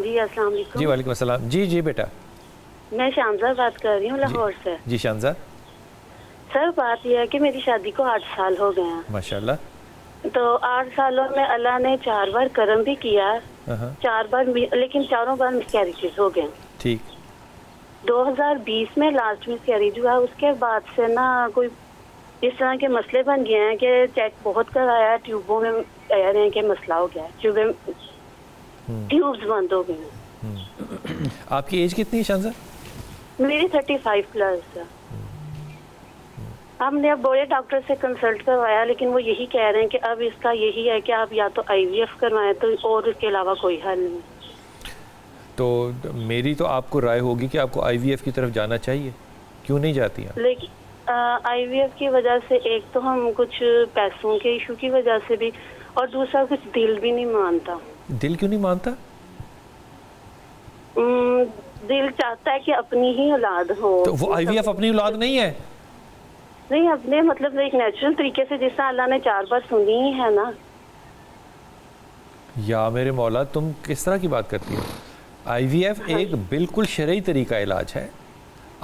جی السلام علیکم. جی وعلیکم السلام. جی بیٹا میں شامزہ بات کر رہی ہوں لاہور سے. جی شامزہ. سر بات یہ ہے کہ میری شادی کو 8 سال ہو گئے ہیں. ماشاءاللہ. تو 8 سالوں میں اللہ نے 4 بار کرم بھی کیا، 4 بار لیکن چاروں بار مسکیریجز ہو گئے. ٹھیک. 2020 میں لاسٹ مسکیریج ہوا. اس کے بعد سے نا کوئی اس طرح کے مسئلے بن گئے ہیں کہ چیک بہت کرایا، ٹیوبوں میں کہہ رہے ہیں کہ مسئلہ ہو گیا ہے، ٹیوبز بند ہو گئی ہیں. آپ کی ایج کتنی ہے شامزہ؟ میری 35 پلس ہے. ہم نے اب بڑے ڈاکٹر سے کنسلٹ کروایا لیکن وہ یہی کہہ رہے ہیں کہ اب اس کا یہی ہے کہ آپ یا تو IVF کروائیں تو اور اس کے علاوہ کوئی حل نہیں. تو میری تو آپ کو رائے ہوگی کہ آپ کو IVF کی طرف جانا چاہیے. کیوں نہیں جاتی ہیں؟ لیکن IVF کی وجہ سے ایک تو ہم کچھ پیسوں کے ایشو کی وجہ سے بھی، اور دوسرا کچھ دل بھی نہیں مانتا. دل کیوں نہیں مانتا؟ دل چاہتا ہے کہ اپنی ہی اولاد ہو. تو وہ IVF اپنی اولاد نہیں ہے؟ نہیں، اپنے مطلب ایک نیچرل طریقے سے جس طرح اللہ نے 4 بار سنی ہی ہے نا. یا میرے مولا تم کس طرح کی بات کرتی ہو؟ IVF ایک بالکل شرعی طریقہ علاج ہے،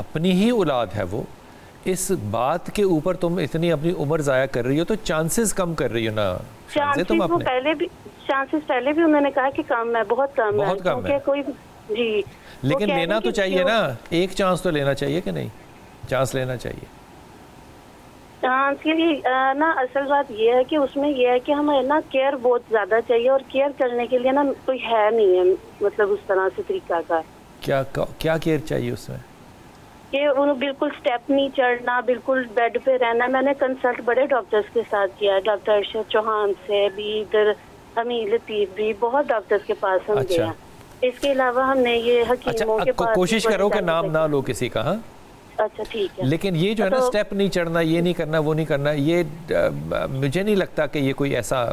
اپنی ہی اولاد ہے وہ. اس بات کے اوپر تم اتنی اپنی عمر ضائع کر رہی ہو تو چانسز کم کر رہی ہو نا. چانسز پہلے بھی انہوں نے کہا کہ کم ہے، بہت کم ہے. بہت کم ہے. کوئی جی لیکن لینا تو چاہیے نا، ایک چانس تو لینا چاہیے کہ نہیں؟ چانس لینا چاہیے. چانس کے لیے نا اصل بات یہ ہے کہ اس میں یہ ہے کہ ہمیں نا کیئر بہت زیادہ چاہیے، اور کیئر کرنے کے لیے نا کوئی ہے نہیں ہے مطلب اس طرح سے طریقہ کا. کیا کیئر چاہیے اس میں؟ کہ انہوں بالکل سٹیپ نہیں چڑھنا، بالکل بیڈ پہ رہنا. میں نے کنسلٹ بڑے ڈاکٹرز کے ساتھ کیا، ڈاکٹر ارشد چوہان سے بھی، ادھر امین لطیف بھی، بہت ڈاکٹرز کے پاس ہم گئے ہیں. اس کے علاوہ ہم نے یہ حکیموں کے پاس کوشش کرو کہ نام نہ لو کسی کا. ہاں اچھا ٹھیک ہے. لیکن یہ جو ہے نا سٹیپ نہیں چڑھنا، یہ نہیں کرنا، وہ نہیں کرنا، یہ مجھے نہیں لگتا کہ یہ کوئی ایسا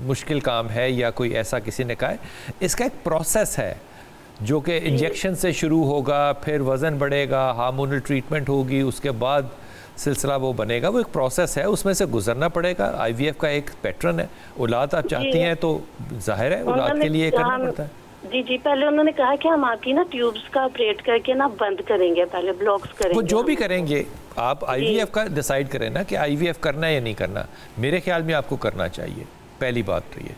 مشکل کام ہے یا کوئی ایسا کسی نے کہا ہے. اس کا ایک پروسیس ہے جو کہ انجیکشن سے شروع ہوگا، پھر وزن بڑھے گا، ہارمونل ٹریٹمنٹ ہوگی، اس کے بعد سلسلہ وہ بنے گا. وہ ایک پروسیس ہے، اس میں سے گزرنا پڑے گا. IVF کا ایک پیٹرن ہے. اولاد آپ چاہتی ہیں تو ظاہر ہے اولاد کے لیے یہ کرنا پڑتا ہے. جی پہلے انہوں نے کہا کہ ہم آپ کی نا ٹیوبز کا آپریٹ کر کے نا بند کریں گے، پہلے بلاکس کریں گے. وہ جو بھی کریں گے آپ IVF کا ڈیسائیڈ کریں نا کہ IVF کرنا ہے یا نہیں کرنا. میرے خیال میں آپ کو کرنا چاہیے. پہلی بات تو یہ.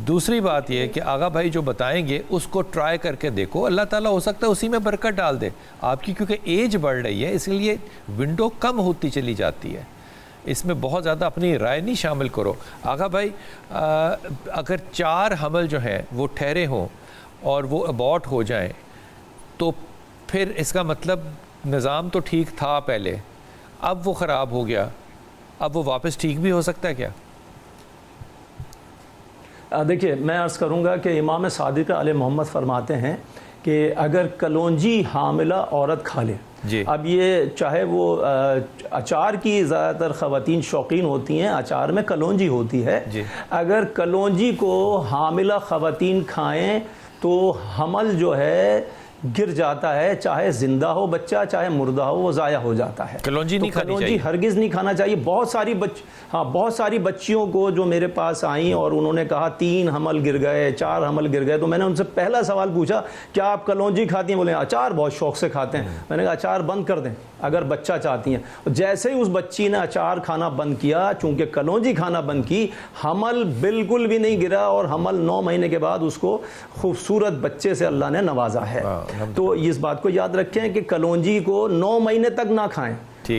دوسری بات یہ کہ آغا بھائی جو بتائیں گے اس کو ٹرائی کر کے دیکھو. اللہ تعالیٰ ہو سکتا ہے اسی میں برکت ڈال دے. آپ کی کیونکہ ایج بڑھ رہی ہے اس لیے ونڈو کم ہوتی چلی جاتی ہے. اس میں بہت زیادہ اپنی رائے نہیں شامل کرو. آغا بھائی اگر 4 حمل جو ہیں وہ ٹھہرے ہوں اور وہ ابورٹ ہو جائیں تو پھر اس کا مطلب نظام تو ٹھیک تھا پہلے، اب وہ خراب ہو گیا، اب وہ واپس ٹھیک بھی ہو سکتا ہے کیا؟ دیکھیے میں عرض کروں گا کہ امام صادق علیہ محمد فرماتے ہیں کہ اگر کلونجی حاملہ عورت کھا لے، اب یہ چاہے وہ اچار کی زیادہ تر خواتین شوقین ہوتی ہیں، اچار میں کلونجی ہوتی ہے، اگر کلونجی کو حاملہ خواتین کھائیں تو حمل جو ہے گر جاتا ہے، چاہے زندہ ہو بچہ چاہے مردہ ہو وہ ضائع ہو جاتا ہے. کلونجی نہیں کھانی چاہیے، ہرگز نہیں کھانا چاہیے. بہت ساری بچیوں کو جو میرے پاس آئیں اور انہوں نے کہا 3 حمل گر گئے، 4 حمل گر گئے، تو میں نے ان سے پہلا سوال پوچھا کیا آپ کلونجی کھاتی ہیں؟ بولے اچار بہت شوق سے کھاتے ہیں. میں نے کہا اچار بند کر دیں اگر بچہ چاہتی ہیں. جیسے ہی اس بچی نے اچار کھانا بند کیا، چونکہ کلونجی کھانا بند کی، حمل بالکل بھی نہیں گرا اور حمل 9 مہینے کے بعد اس کو خوبصورت بچے سے اللہ نے نوازا ہے. تو اس بات کو یاد رکھیں کہ کلونجی کو 9 مہینے تک نہ کھائیں.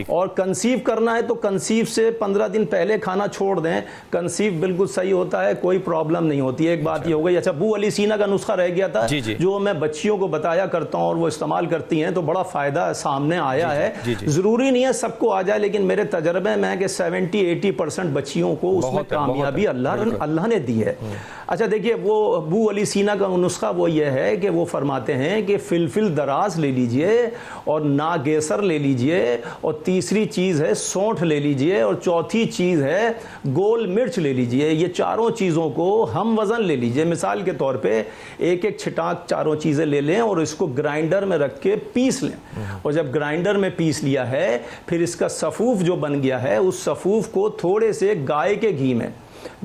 اور کنسیو کرنا ہے تو کنسیو سے 15 دن پہلے کھانا چھوڑ دیں. کنسیو بالکل صحیح ہوتا ہے، کوئی پرابلم نہیں ہوتی ہے. ایک بات یہ ہو گئی. اچھا بو علی سینا کا نسخہ رہ گیا تھا جو میں بچیوں کو بتایا کرتا ہوں اور وہ استعمال کرتی ہیں تو بڑا فائدہ سامنے آیا ہے. ضروری نہیں ہے سب کو آ جائے، لیکن میرے تجربے میں کہ 70-80% بچیوں کو اس میں کامیابی اللہ نے دی ہے. اچھا دیکھیے وہ بو علی سینا کا نسخہ وہ یہ ہے کہ وہ فرماتے ہیں کہ فلفل دراز لے لیجئے اور ناگیسر لے لیجئے اور تیسری چیز ہے سونٹھ لے لیجئے اور چوتھی چیز ہے گول مرچ لے لیجئے. یہ چاروں چیزوں کو ہم وزن لے لیجئے. مثال کے طور پہ ایک چھٹانک چاروں چیزیں لے لیں اور اس کو گرائنڈر میں رکھ کے پیس لیں. اور جب گرائنڈر میں پیس لیا ہے پھر اس کا صفوف جو بن گیا ہے اس صفوف کو تھوڑے سے گائے کے گھی میں